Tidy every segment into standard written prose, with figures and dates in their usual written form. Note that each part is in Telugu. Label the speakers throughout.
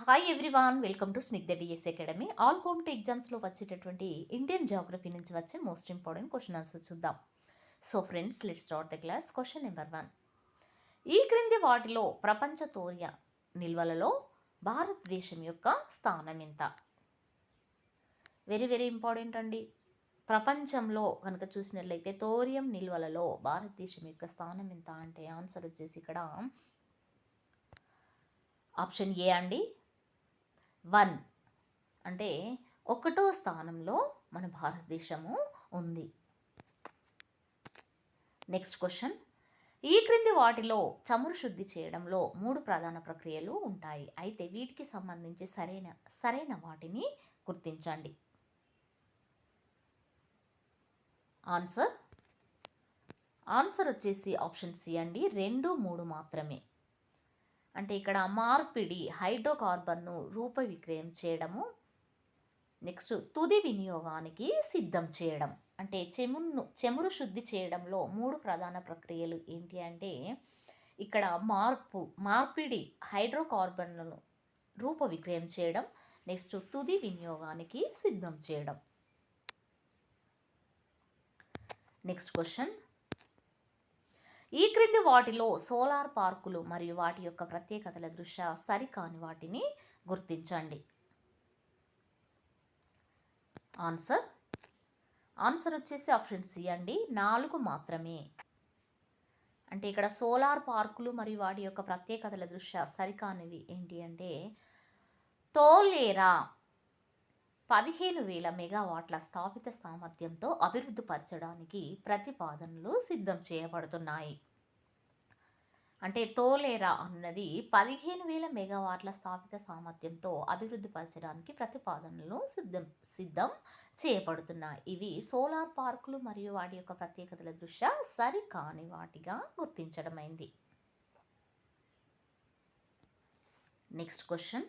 Speaker 1: Hi everyone, welcome to Snigdha DS academy. All competitive ఎగ్జామ్స్లో వచ్చేటటువంటి ఇండియన్ జియోగ్రఫీ నుంచి వచ్చే మోస్ట్ ఇంపార్టెంట్ క్వశ్చన్ ఆన్సర్ చూద్దాం. So friends, let's start the class. Question number 1. ఈ క్రింది వాటిలో ప్రపంచ తోర్య నిల్వలలో భారతదేశం యొక్క స్థానం ఎంత? వెరీ వెరీ ఇంపార్టెంట్ అండి. ప్రపంచంలో కనుక చూసినట్లయితే తోరియం నిల్వలలో భారతదేశం యొక్క స్థానం ఎంత అంటే ఆన్సర్ వచ్చేసి ఇక్కడ ఆప్షన్ ఏ అండి, 1. అంటే 1వ స్థానంలో మన భారతదేశము ఉంది. Next question. ఈ క్రింది వాటిలో చమురు శుద్ధి చేయడంలో 3 ప్రధాన ప్రక్రియలు ఉంటాయి. అయితే వీటికి సంబంధించి సరైన వాటిని గుర్తించండి. ఆన్సర్ వచ్చేసి ఆప్షన్ సి అండి, 2, 3 మాత్రమే. అంటే ఇక్కడ మార్పిడి, హైడ్రోకార్బన్ను రూప విక్రయం చేయడము, నెక్స్ట్ తుది వినియోగానికి సిద్ధం చేయడం. అంటే చెమురు శుద్ధి చేయడంలో 3 ప్రధాన ప్రక్రియలు ఏంటి అంటే ఇక్కడ మార్పిడి, హైడ్రోకార్బన్లను రూప విక్రయం చేయడం, నెక్స్ట్ తుది వినియోగానికి సిద్ధం చేయడం. Next question. ఈ క్రింది వాటిలో సోలార్ పార్కులు మరియు వాటి యొక్క ప్రత్యేకతల దృష్ట్యా సరికాని వాటిని గుర్తించండి. ఆన్సర్ వచ్చేసి ఆప్షన్ సి అండి, 4 మాత్రమే. అంటే ఇక్కడ సోలార్ పార్కులు మరియు వాటి యొక్క ప్రత్యేకతల దృష్ట్యా సరికానివి ఏంటి అంటే తోలేరా 15,000 మెగావాట్ల స్థాపిత సామర్థ్యంతో అభివృద్ధి పరచడానికి ప్రతిపాదనలు సిద్ధం చేయబడుతున్నాయి. అంటే తోలేరా అన్నది 15,000 మెగావాట్ల స్థాపిత సామర్థ్యంతో అభివృద్ధి పరచడానికి ప్రతిపాదనలు సిద్ధం చేయబడుతున్నాయి. ఇవి సోలార్ పార్కులు మరియు వాటి యొక్క ప్రత్యేకతల దృష్ట్యా సరికాని వాటిగా గుర్తించడమైంది. Next question.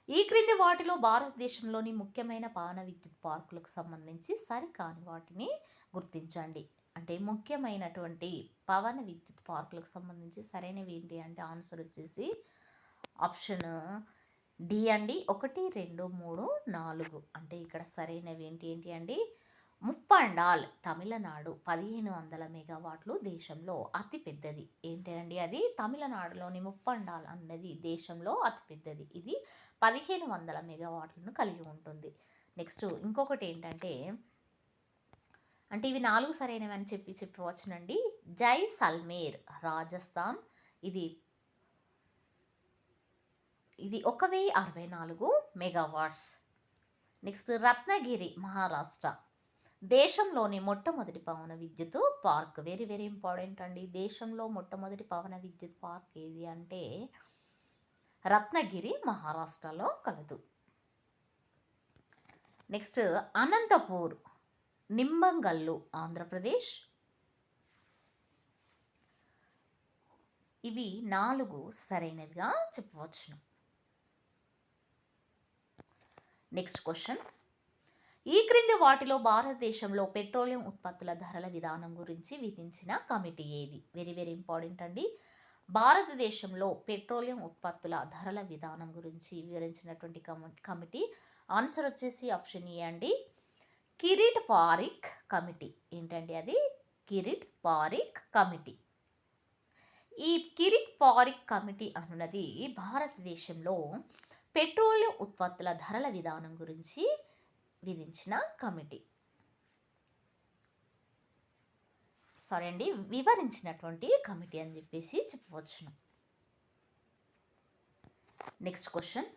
Speaker 1: ఈ క్రింది వాటిలో భారతదేశంలోని ముఖ్యమైన పవన విద్యుత్ పార్కులకు సంబంధించి సరికాని వాటిని గుర్తించండి. అంటే ముఖ్యమైనటువంటి పవన విద్యుత్ పార్కులకు సంబంధించి సరైనవి ఏంటి అంటే ఆన్సర్ వచ్చేసి ఆప్షన్ డి అండి, 1, 2, 3, 4. అంటే ఇక్కడ సరైనవి ఏంటి అండి, ముప్పండాల్ తమిళనాడు 1500 మెగావాట్లు దేశంలో అతిపెద్దది. ఏంటండి అది? తమిళనాడులోని ముప్పండాల్ అన్నది దేశంలో అతిపెద్దది. ఇది 1500 మెగావాట్లను కలిగి ఉంటుంది. నెక్స్ట్ ఇంకొకటి ఏంటంటే అంటే ఇవి 4 సరైనవి అని చెప్పవచ్చునండి. జైసల్మేర్ రాజస్థాన్, ఇది 1064 మెగావాట్స్. నెక్స్ట్ రత్నగిరి మహారాష్ట్ర దేశంలోని మొట్టమొదటి పవన విద్యుత్ పార్క్. వెరీ వెరీ ఇంపార్టెంట్ అండి. దేశంలో మొట్టమొదటి పవన విద్యుత్ పార్క్ ఏది అంటే రత్నగిరి మహారాష్ట్రలో కలదు. నెక్స్ట్ అనంతపూర్ నింబంగల్లు ఆంధ్రప్రదేశ్. ఇవి 4 సరైనవిగా చెప్పవచ్చును. Next question. ఈ క్రింది వాటిలో భారతదేశంలో పెట్రోలియం ఉత్పత్తుల ధరల విధానం గురించి విధించిన కమిటీ ఏది? వెరీ వెరీ ఇంపార్టెంట్ అండి. భారతదేశంలో పెట్రోలియం ఉత్పత్తుల ధరల విధానం గురించి వివరించినటువంటి కమిటీ ఆన్సర్ వచ్చేసి ఆప్షన్ ఏ అండి, కిరీట్ పారిక్ కమిటీ. ఏంటండి అది? కిరీట్ పారిక్ కమిటీ. ఈ కిరీట్ పారిక్ కమిటీ అన్నది భారతదేశంలో పెట్రోలియం ఉత్పత్తుల ధరల విధానం గురించి విధించిన కమిటీ. సారీ అండి, వివరించినటువంటి కమిటీ అని చెప్పేసి చెప్పవచ్చును. Next question.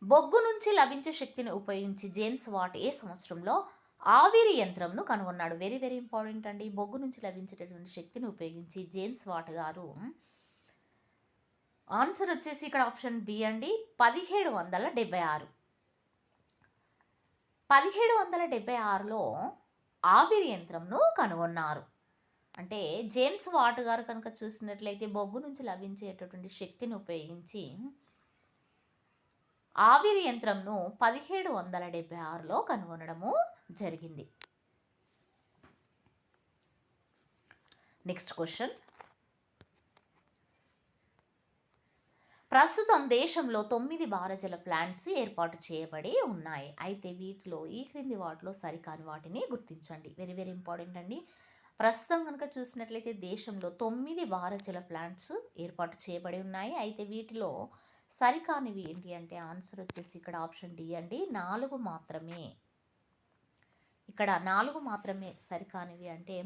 Speaker 1: బొగ్గు నుంచి లభించే శక్తిని ఉపయోగించి జేమ్స్ వాట్ ఏ సంవత్సరంలో ఆవిరి యంత్రంను కనుగొన్నాడు? వెరీ వెరీ ఇంపార్టెంట్ అండి. బొగ్గు నుంచి లభించేటటువంటి శక్తిని ఉపయోగించి జేమ్స్ వాట్ గారు ఆన్సర్ వచ్చేసి ఇక్కడ ఆప్షన్ బి అండి, 1776. 1776లో ఆవిరి యంత్రంను కనుగొన్నారు. అంటే జేమ్స్ వాట్ గారు కనుక చూసినట్లయితే బొగ్గు నుంచి లభించేటటువంటి శక్తిని ఉపయోగించి ఆవిరి యంత్రంను 1776లో కనుగొనడము జరిగింది. Next question. ప్రస్తుతం దేశంలో 9 భారజల ప్లాంట్స్ ఏర్పాటు చేయబడి ఉన్నాయి. అయితే వీటిలో ఈ క్రింది వాటిలో సరికాని వాటిని గుర్తించండి. వెరీ వెరీ ఇంపార్టెంట్ అండి. ప్రస్తుతం కనుక చూసినట్లయితే దేశంలో 9 భారజల ప్లాంట్స్ ఏర్పాటు చేయబడి ఉన్నాయి. అయితే వీటిలో సరికానివి ఏంటి అంటే ఆన్సర్ వచ్చేసి ఇక్కడ ఆప్షన్ డి అండి, 4 మాత్రమే. ఇక్కడ 4 మాత్రమే సరికానివి అంటే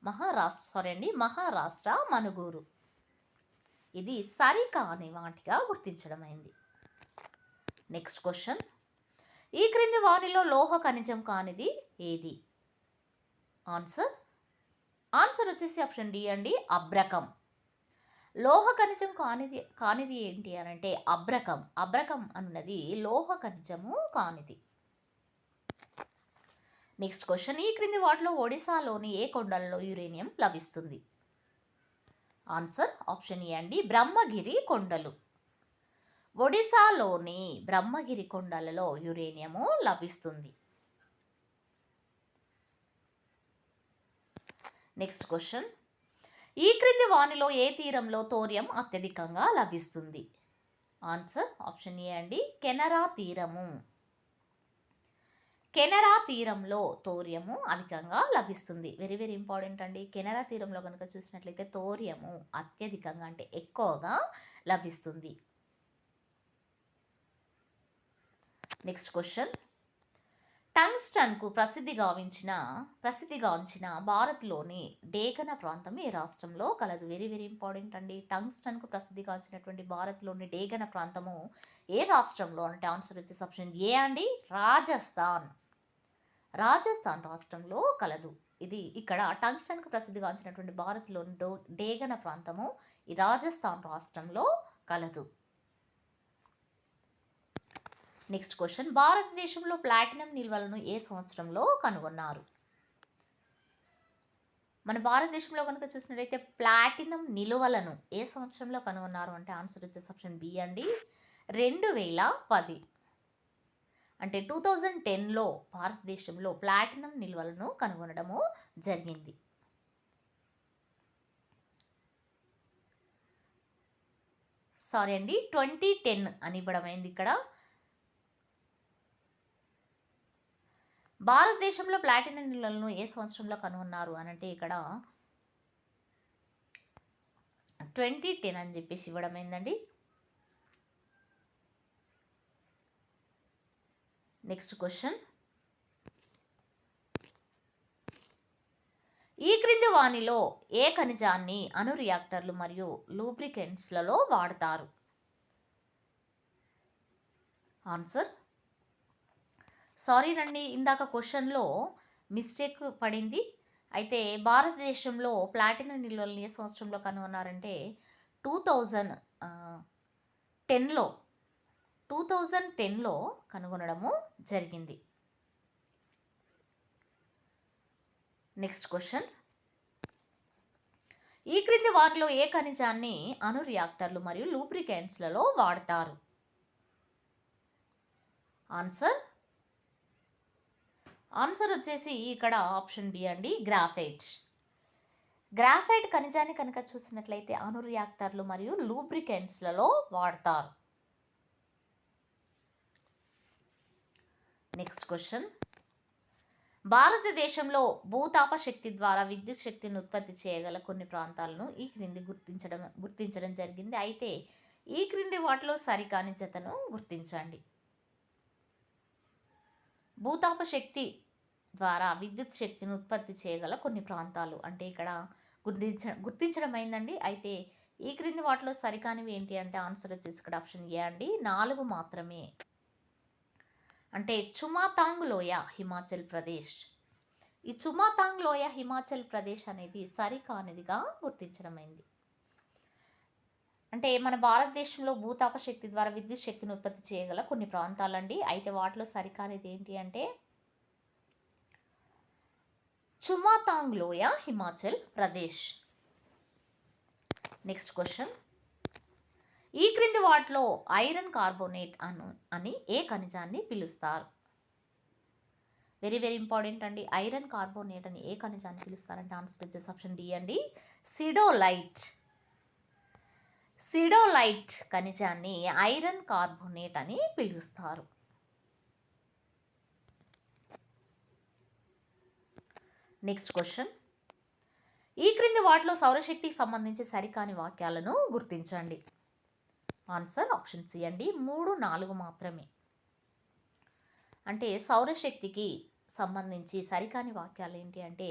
Speaker 1: మహారాష్ట్ర మనుగూరు. ఇది సరికాని వాటిగా గుర్తించడం అయింది. నెక్స్ట్ క్వశ్చన్, ఈ క్రింది వానిలో లోహ ఖనిజం కానిది ఏది? ఆన్సర్ వచ్చేసి ఆప్షన్ డి అండి, అబ్రకం. లోహ ఖనిజం కానిది ఏంటి అని అంటే అబ్రకం అన్నది లోహ ఖనిజము కానిది. నెక్స్ట్ క్వశ్చన్, ఈ క్రింది వాటిలో ఒడిశాలోని ఏ కొండలలో యురేనియం లభిస్తుంది? ఆన్సర్ ఆప్షన్ ఏ అండి, బ్రహ్మగిరి కొండలు. ఒడిశాలోని బ్రహ్మగిరి కొండలలో యురేనియము లభిస్తుంది. నెక్స్ట్ క్వశ్చన్, ఈ క్రింది వానిలో ఏ తీరంలో థోరియం అత్యధికంగా లభిస్తుంది? ఆన్సర్ ఆప్షన్ ఏ అండి, కెనరా తీరము. కెనరా తీరంలో థోరియము అధికంగా లభిస్తుంది. వెరీ వెరీ ఇంపార్టెంట్ అండి. కెనరా తీరంలో కనుక చూసినట్లయితే థోరియము అత్యధికంగా అంటే ఎక్కువగా లభిస్తుంది. నెక్స్ట్ క్వశ్చన్, టంగ్స్టన్కు ప్రసిద్ధిగాంచిన భారత్లోని డేగన ప్రాంతం ఏ రాష్ట్రంలో కలదు? వెరీ వెరీ ఇంపార్టెంట్ అండి. టంగ్స్టన్కు ప్రసిద్ధిగాంచినటువంటి భారత్లోని డేగన ప్రాంతము ఏ రాష్ట్రంలో అంటే ఆన్సర్ వచ్చేసి ఆప్షన్ ఏ అండి, రాజస్థాన్ రాష్ట్రంలో కలదు. ఇది ఇక్కడ టంగ్స్టన్కు ప్రసిద్ధిగాంచినటువంటి భారత్లోని డేగన ప్రాంతము ఈ రాజస్థాన్ రాష్ట్రంలో కలదు. నెక్స్ట్ క్వశ్చన్, భారతదేశంలో ప్లాటినం నిల్వలను ఏ సంవత్సరంలో కనుగొన్నారు? మన భారతదేశంలో కనుక చూసినట్లయితే ప్లాటినం నిల్వలను ఏ సంవత్సరంలో కనుగొన్నారు అంటే ఆన్సర్ వచ్చేసి ఆప్షన్ బి అండి, 2010. అంటే 2010లో భారతదేశంలో ప్లాటినం నిల్వలను కనుగొనడము జరిగింది. సారీ అండి, 2010 అని ఇవ్వడమైంది ఇక్కడ. భారతదేశంలో ప్లాటినం నిల్వలను ఏ సంవత్సరంలో కనుగొన్నారు అని అంటే ఇక్కడ 2010 అని చెప్పేసి ఇవ్వడమైందండి. నెక్స్ట్ క్వశ్చన్, ఈ క్రింది వానిలో ఏ ఖనిజాన్ని అణు రియాక్టర్లు మరియు లూబ్రికెంట్స్లలో వాడతారు? ఆన్సర్ సారీనండి, ఇందాక క్వశ్చన్లో మిస్టేక్ పడింది. అయితే భారతదేశంలో ప్లాటినం నిల్వలను ఏ సంవత్సరంలో కనుగొన్నారంటే 2010లో కనుగొనడము జరిగింది. నెక్స్ట్ క్వశ్చన్, ఈ క్రింది వారిలో ఏ ఖనిజాన్ని అణు రియాక్టర్లు మరియు లూబ్రికెంట్స్లలో వాడతారు? ఆన్సర్ వచ్చేసి ఇక్కడ ఆప్షన్ బి అండి, గ్రాఫైట్ ఖనిజాన్ని కనుక చూసినట్లయితే అణు రియాక్టర్లు మరియు లూబ్రికెంట్స్లలో వాడతారు. నెక్స్ట్ క్వశ్చన్, భారతదేశంలో భూతాప శక్తి ద్వారా విద్యుత్ శక్తిని ఉత్పత్తి చేయగల కొన్ని ప్రాంతాలను ఈ క్రింది గుర్తించడం జరిగింది. అయితే ఈ క్రింది వాటిలో సరికాని జతను గుర్తించండి. భూతాప శక్తి ద్వారా విద్యుత్ శక్తిని ఉత్పత్తి చేయగల కొన్ని ప్రాంతాలు అంటే ఇక్కడ గుర్తించడం అయిందండి. అయితే ఈ క్రింది వాటిలో సరికానివి ఏంటి అంటే ఆన్సర్ వచ్చేసి ఇక్కడ ఆప్షన్ ఏ అండి, 4 మాత్రమే. అంటే చుమాతాంగ్ లోయ హిమాచల్ ప్రదేశ్. ఈ చుమాతాంగ్ లోయ హిమాచల్ ప్రదేశ్ అనేది సరికానిదిగా గుర్తించడమైంది. అంటే మన భారతదేశంలో భూతాప శక్తి ద్వారా విద్యుత్ శక్తిని ఉత్పత్తి చేయగల కొన్ని ప్రాంతాలండి. అయితే వాటిలో సరికానిది ఏంటి అంటే చుమాతాంగ్ లోయ హిమాచల్ ప్రదేశ్. నెక్స్ట్ క్వశ్చన్, ఈ క్రింది వాటిలో ఐరన్ కార్బోనేట్ అని ఏ ఖనిజాన్ని పిలుస్తారు? వెరీ వెరీ ఇంపార్టెంట్ అండి. ఐరన్ కార్బోనేట్ అని ఏ ఖనిజాన్ని పిలుస్తారంటే ఆన్సర్ వచ్చేసి ఆప్షన్ డి అండి, సిడోలైట్. సిడోలైట్ ఖనిజాన్ని ఐరన్ కార్బోనేట్ అని పిలుస్తారు. నెక్స్ట్ క్వశ్చన్, ఈ క్రింది వాటిలో సౌరశక్తికి సంబంధించి సరికాని వాక్యాలను గుర్తించండి. ఆన్సర్ ఆప్షన్ సి అండి, 3, 4 మాత్రమే. అంటే సౌరశక్తికి సంబంధించి సరికాని వాక్యాలు ఏంటి అంటే,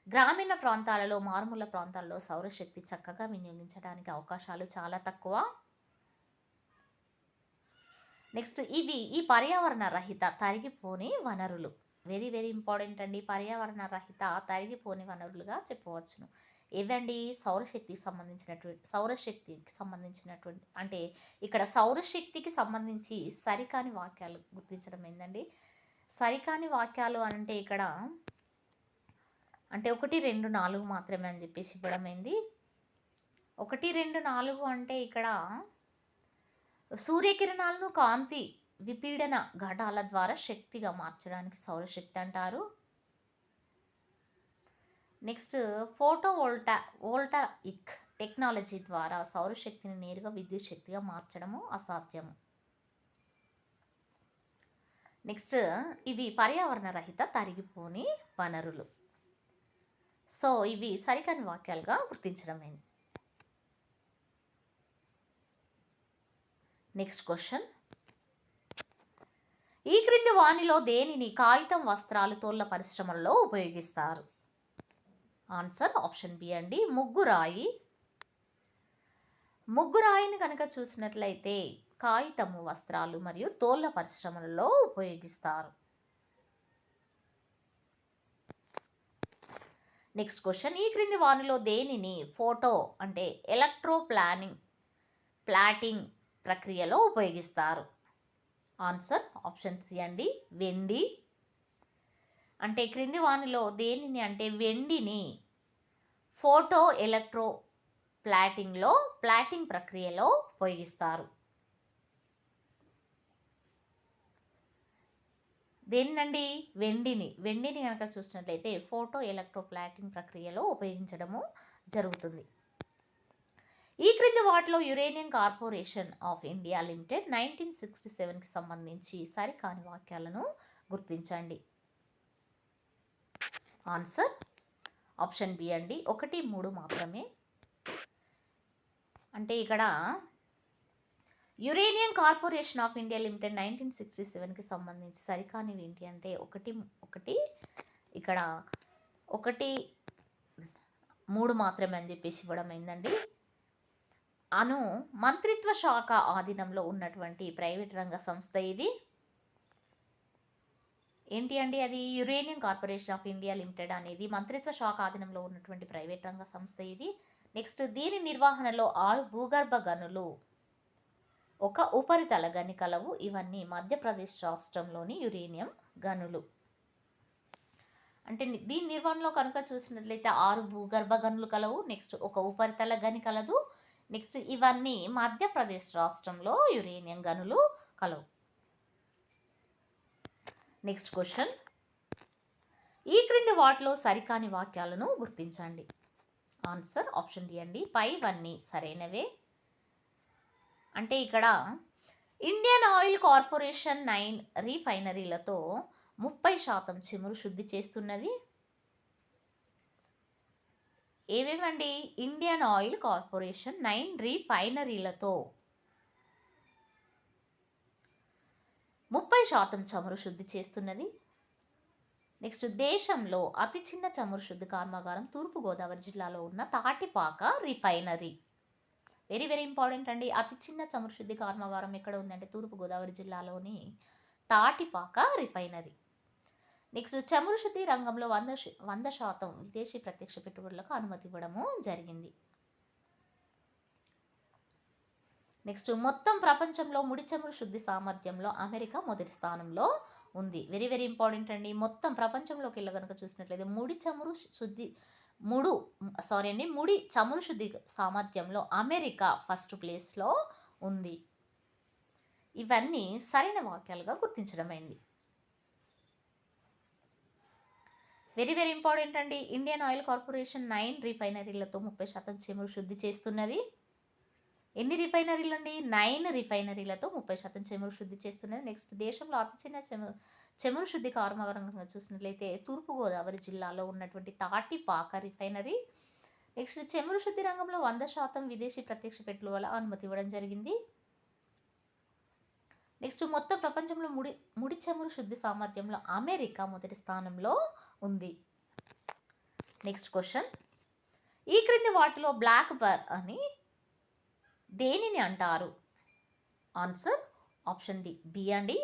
Speaker 1: గ్రామీణ ప్రాంతాలలో, మారుమూల ప్రాంతాల్లో సౌరశక్తి చక్కగా వినియోగించడానికి అవకాశాలు చాలా తక్కువ. నెక్స్ట్, ఈ పర్యావరణ రహిత తరిగిపోని వనరులు. వెరీ వెరీ ఇంపార్టెంట్ అండి. పర్యావరణ రహిత తరిగిపోని వనరులుగా చెప్పవచ్చును. ఏవండి? సౌరశక్తికి సంబంధించినటువంటి అంటే ఇక్కడ సౌరశక్తికి సంబంధించి సరికాని వాక్యాలు గుర్తించడం ఏందండి? సరికాని వాక్యాలు అంటే ఇక్కడ అంటే 1, 2, 4 మాత్రమే అని చెప్పేసి ఇవ్వడం ఏంది? 1, 2, 4 అంటే ఇక్కడ సూర్యకిరణాలను కాంతి విపీడన ఘటాల ద్వారా శక్తిగా మార్చడానికి సౌరశక్తి అంటారు. నెక్స్ట్, వోల్టాయిక్ టెక్నాలజీ ద్వారా సౌరశక్తిని నేరుగా విద్యుత్ శక్తిగా మార్చడము అసాధ్యము. నెక్స్ట్, ఇవి పర్యావరణ రహిత తరిగిపోని వనరులు. సో ఇవి సరికాని వాక్యాలుగా గుర్తించడం అయింది. నెక్స్ట్ క్వశ్చన్, ఈ క్రింది వానిలో దేనిని కాగితం, వస్త్రాలు, తోళ్ల పరిశ్రమల్లో ఉపయోగిస్తారు? ఆన్సర్ ఆప్షన్ బి అండి, ముగ్గురాయి. ముగ్గురాయిని కనుక చూసినట్లయితే కాగితము, వస్త్రాలు మరియు తోళ్ల పరిశ్రమలలో ఉపయోగిస్తారు. నెక్స్ట్ క్వశ్చన్, ఈ క్రింది వానిలో దేనిని ఫోటో అంటే ప్లాటింగ్ ప్రక్రియలో ఉపయోగిస్తారు? ఆన్సర్ ఆప్షన్ సి అండి, వెండి. అంటే క్రింది వానిలో దేనిని అంటే వెండిని ఫోటో ప్లాటింగ్ ప్రక్రియలో ఉపయోగిస్తారు. దేన్నండి? వెండిని కనుక చూసినట్లయితే ఫోటో ప్లాటింగ్ ప్రక్రియలో ఉపయోగించడము జరుగుతుంది. ఈ క్రింది వాటిలో uranium corporation of India limited 1967కి సంబంధించి సరికాని వాక్యాలను గుర్తించండి. ఆన్సర్ ఆప్షన్ బి అండి, 1, 3 మాత్రమే. అంటే ఇక్కడ uranium corporation of India limited 1967కి సంబంధించి సరికానివి ఏంటి అంటే ఇక్కడ 1, 3 మాత్రమే అని చెప్పేసి ఇవ్వడం అయిందండి. మంత్రిత్వ శాఖ ఆధీనంలో ఉన్నటువంటి ప్రైవేట్ రంగ సంస్థ ఇది. ఏంటి అండి అది? Uranium corporation of India limited అనేది మంత్రిత్వ శాఖ ఆధీనంలో ఉన్నటువంటి ప్రైవేట్ రంగ సంస్థ ఇది. నెక్స్ట్, దీని నిర్వహణలో 6 భూగర్భ గనులు, 1 ఉపరితల గని కలవు. ఇవన్నీ మధ్యప్రదేశ్ రాష్ట్రంలోని యురేనియం గనులు. అంటే దీని నిర్వహణలో కనుక చూసినట్లయితే 6 భూగర్భ గనులు కలవు. నెక్స్ట్, 1 ఉపరితల గని కలదు. నెక్స్ట్, ఇవన్నీ మధ్యప్రదేశ్ రాష్ట్రంలో యురేనియం గనులు కలవు. నెక్స్ట్ క్వశ్చన్, ఈ క్రింది వాటిలో సరికాని వాక్యాలను గుర్తించండి. ఆన్సర్ ఆప్షన్ డి అండి, పైవన్నీ సరైనవే. అంటే ఇక్కడ ఇండియన్ ఆయిల్ కార్పొరేషన్ 9 రీఫైనరీలతో 30% చమురు శుద్ధి చేస్తున్నది. ఏవేమండి? ఇండియన్ ఆయిల్ కార్పొరేషన్ 9 రీఫైనరీలతో 30% చమురు శుద్ధి చేస్తున్నది. నెక్స్ట్, దేశంలో అతి చిన్న చమురు శుద్ధి కర్మాగారం తూర్పుగోదావరి జిల్లాలో ఉన్న Tatipaka refinery. Very very important అండి. అతి చిన్న చమురు శుద్ధి కర్మాగారం ఎక్కడ ఉందంటే తూర్పుగోదావరి జిల్లాలోని తాటిపాక రిఫైనరీ. నెక్స్ట్, చమురు శుద్ధి రంగంలో 100% విదేశీ ప్రత్యక్ష పెట్టుబడులకు అనుమతి ఇవ్వడము జరిగింది. నెక్స్ట్, మొత్తం ప్రపంచంలో ముడి చమురు శుద్ధి సామర్థ్యంలో అమెరికా మొదటి స్థానంలో ఉంది. వెరీ వెరీ ఇంపార్టెంట్ అండి. మొత్తం ప్రపంచంలోకి వెళ్ళి కనుక చూసినట్లయితే ముడి చమురు శుద్ధి సామర్థ్యంలో అమెరికా ఫస్ట్ ప్లేస్లో ఉంది. ఇవన్నీ సరైన వాక్యాలుగా గుర్తించడమైంది. వెరీ వెరీ ఇంపార్టెంట్ అండి. ఇండియన్ ఆయిల్ కార్పొరేషన్ 9 రీఫైనరీలతో 30% చమురు శుద్ధి చేస్తున్నది. ఎన్ని రిఫైనరీలు అండి? 9 రిఫైనరీలతో 30% చమురు శుద్ధి చేస్తున్నది. నెక్స్ట్ దేశంలో అతి చిన్న చమురు శుద్ధి కర్మాగారం చూసినట్లయితే తూర్పుగోదావరి జిల్లాలో ఉన్నటువంటి తాటిపాక రిఫైనరీ. నెక్స్ట్ చమురు శుద్ధి రంగంలో 100% విదేశీ ప్రత్యక్ష పెట్టుబడుల అనుమతి ఇవ్వడం జరిగింది. నెక్స్ట్ మొత్తం ప్రపంచంలో ముడి చమురు శుద్ధి సామర్థ్యంలో అమెరికా మొదటి స్థానంలో ఉంది. నెక్స్ట్ క్వశ్చన్, ఈ క్రింది వాటిలో బ్లాక్ బర్ అని దేనిని అంటారు? ఆన్సర్ ఆప్షన్ బి అండి,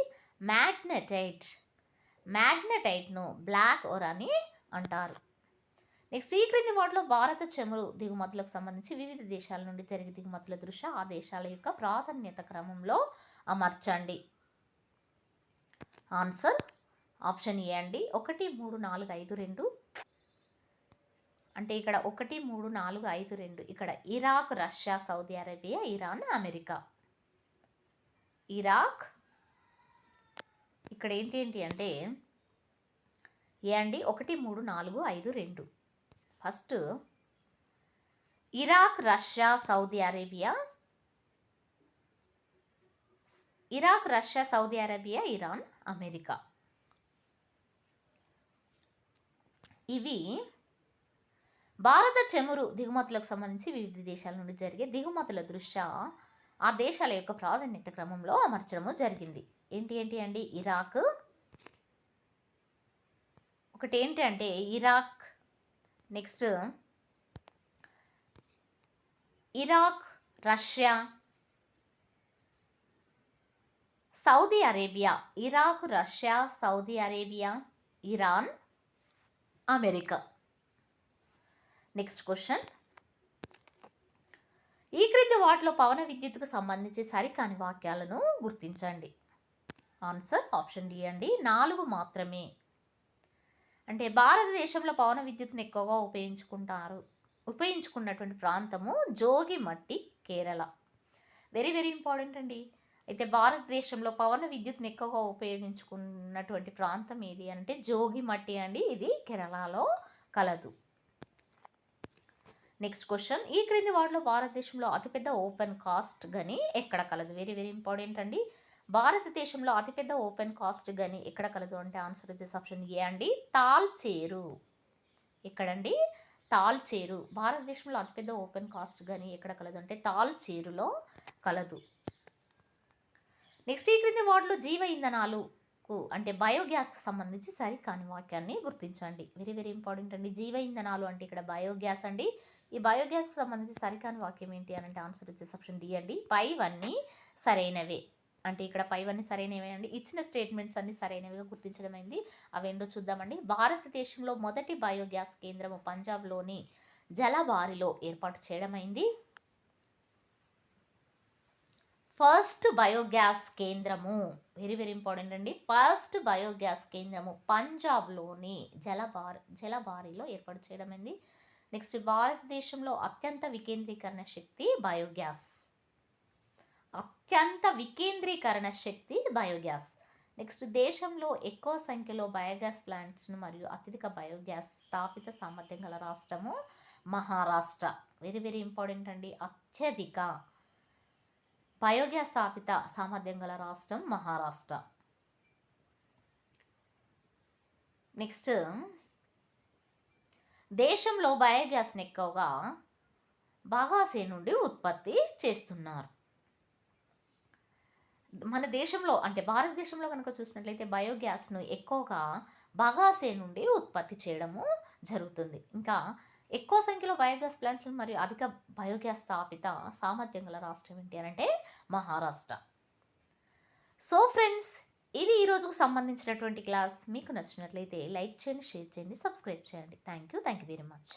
Speaker 1: మ్యాగ్నెటైట్ను బ్లాక్ ఓర్ అని అంటారు. నెక్స్ట్, ఈ క్రింది వాటిలో భారత చమురు దిగుమతులకు సంబంధించి వివిధ దేశాల నుండి జరిగే దిగుమతుల దృష్ట్యా ఆ దేశాల యొక్క ప్రాధాన్యత క్రమంలో అమర్చండి. ఆన్సర్ ఆప్షన్ ఏ అండి, 1, 3, 4, 5, 2. అంటే ఇక్కడ 1, 3, 4, 5, 2. ఇక్కడ Iraq, Russia, Saudi Arabia, Iran, America. Iraq, ఇక్కడ ఏంటి అంటే ఏ అండి, 1, 3, 4, 5, 2. First Iraq, Russia, Saudi Arabia, Iran, America. ఇవి భారత చమురు దిగుమతులకు సంబంధించి వివిధ దేశాల నుండి జరిగే దిగుమతుల దృష్ట్యా ఆ దేశాల యొక్క ప్రాధాన్యత క్రమంలో అమర్చడము జరిగింది. ఏంటి అండి, ఇరాక్, ఒకటి ఏంటంటే Iraq, next Iraq, Russia, Saudi Arabia, Iraq, Russia, Saudi Arabia, Iran, America. Next question, ఈ క్రింది వాటిలో పవన విద్యుత్తుకు సంబంధించి సరికాని వాక్యాలను గుర్తించండి. ఆన్సర్ ఆప్షన్ డి అండి, 4 మాత్రమే. అంటే భారతదేశంలో పవన విద్యుత్తును ఎక్కువగా ఉపయోగించుకున్నటువంటి ప్రాంతము జోగిమట్టి, కేరళ. వెరీ వెరీ ఇంపార్టెంట్ అండి. అయితే భారతదేశంలో పవన విద్యుత్తును ఎక్కువగా ఉపయోగించుకున్నటువంటి ప్రాంతం ఏది అంటే జోగిమట్టి అండి, ఇది కేరళలో కలదు. నెక్స్ట్ క్వశ్చన్, ఈ క్రింది వాటిలో భారతదేశంలో అతిపెద్ద ఓపెన్ కాస్ట్ గని ఎక్కడ కలదు? వెరీ వెరీ ఇంపార్టెంట్ అండి. భారతదేశంలో అతిపెద్ద ఓపెన్ కాస్ట్ గని ఎక్కడ కలదు అంటే ఆన్సర్ వచ్చేసి ఆప్షన్ ఏ అండి, తాల్చేరు. ఎక్కడండి? తాల్చేరు. భారతదేశంలో అతిపెద్ద ఓపెన్ కాస్ట్ గని ఎక్కడ కలదు అంటే తాల్చేరులో కలదు. నెక్స్ట్, ఈ క్రింది వాటిలో జీవ ఇంధనాలకు అంటే బయోగ్యాస్కి సంబంధించి సరికాని వాక్యాన్ని గుర్తించండి. వెరీ వెరీ ఇంపార్టెంట్ అండి. జీవ ఇంధనాలు అంటే ఇక్కడ బయోగ్యాస్ అండి. ఈ బయోగ్యాస్కి సంబంధించి సరికాని వాక్యం ఏంటి అని అంటే ఆన్సర్ వచ్చేసి ఆప్షన్ డి అండి, పైవన్నీ సరైనవే. అంటే ఇక్కడ పైవన్నీ సరైనవే అండి. ఇచ్చిన స్టేట్మెంట్స్ అన్ని సరైనవిగా గుర్తించడం అయింది. అవేంటో చూద్దామండి. భారతదేశంలో మొదటి బయోగ్యాస్ కేంద్రము పంజాబ్లోని జలబారిలో ఏర్పాటు చేయడమైంది. ఫస్ట్ బయోగ్యాస్ కేంద్రము, వెరీ వెరీ ఇంపార్టెంట్ అండి, ఫస్ట్ బయోగ్యాస్ కేంద్రము పంజాబ్లోని జలబారిలో ఏర్పాటు చేయడమైంది. నెక్స్ట్, భారతదేశంలో అత్యంత వికేంద్రీకరణ శక్తి బయోగ్యాస్. నెక్స్ట్, దేశంలో ఎక్కువ సంఖ్యలో బయోగ్యాస్ ప్లాంట్స్ను మరియు అత్యధిక బయోగ్యాస్ స్థాపిత సామర్థ్యం గల రాష్ట్రము మహారాష్ట్ర. వెరీ వెరీ ఇంపార్టెంట్ అండి, అత్యధిక బయోగ్యాస్ స్థాపిత సామర్థ్యం గల రాష్ట్రం మహారాష్ట్ర. నెక్స్ట్, దేశంలో బయోగ్యాస్ని ఎక్కువగా బగాసే నుండి ఉత్పత్తి చేస్తున్నారు. మన దేశంలో అంటే భారతదేశంలో కనుక చూసినట్లయితే బయోగ్యాస్ను ఎక్కువగా బగాసే నుండి ఉత్పత్తి చేయడము జరుగుతుంది. ఇంకా ఎక్కువ సంఖ్యలో బయోగ్యాస్ ప్లాంట్లు మరియు అధిక బయోగ్యాస్ స్థాపిత సామర్థ్యం గల రాష్ట్రం ఏంటి అని అంటే మహారాష్ట్ర. సో ఫ్రెండ్స్, ఇది ఈరోజుకు సంబంధించినటువంటి క్లాస్. మీకు నచ్చినట్లయితే లైక్ చేయండి, షేర్ చేయండి, సబ్స్క్రైబ్ చేయండి. Thank you very much.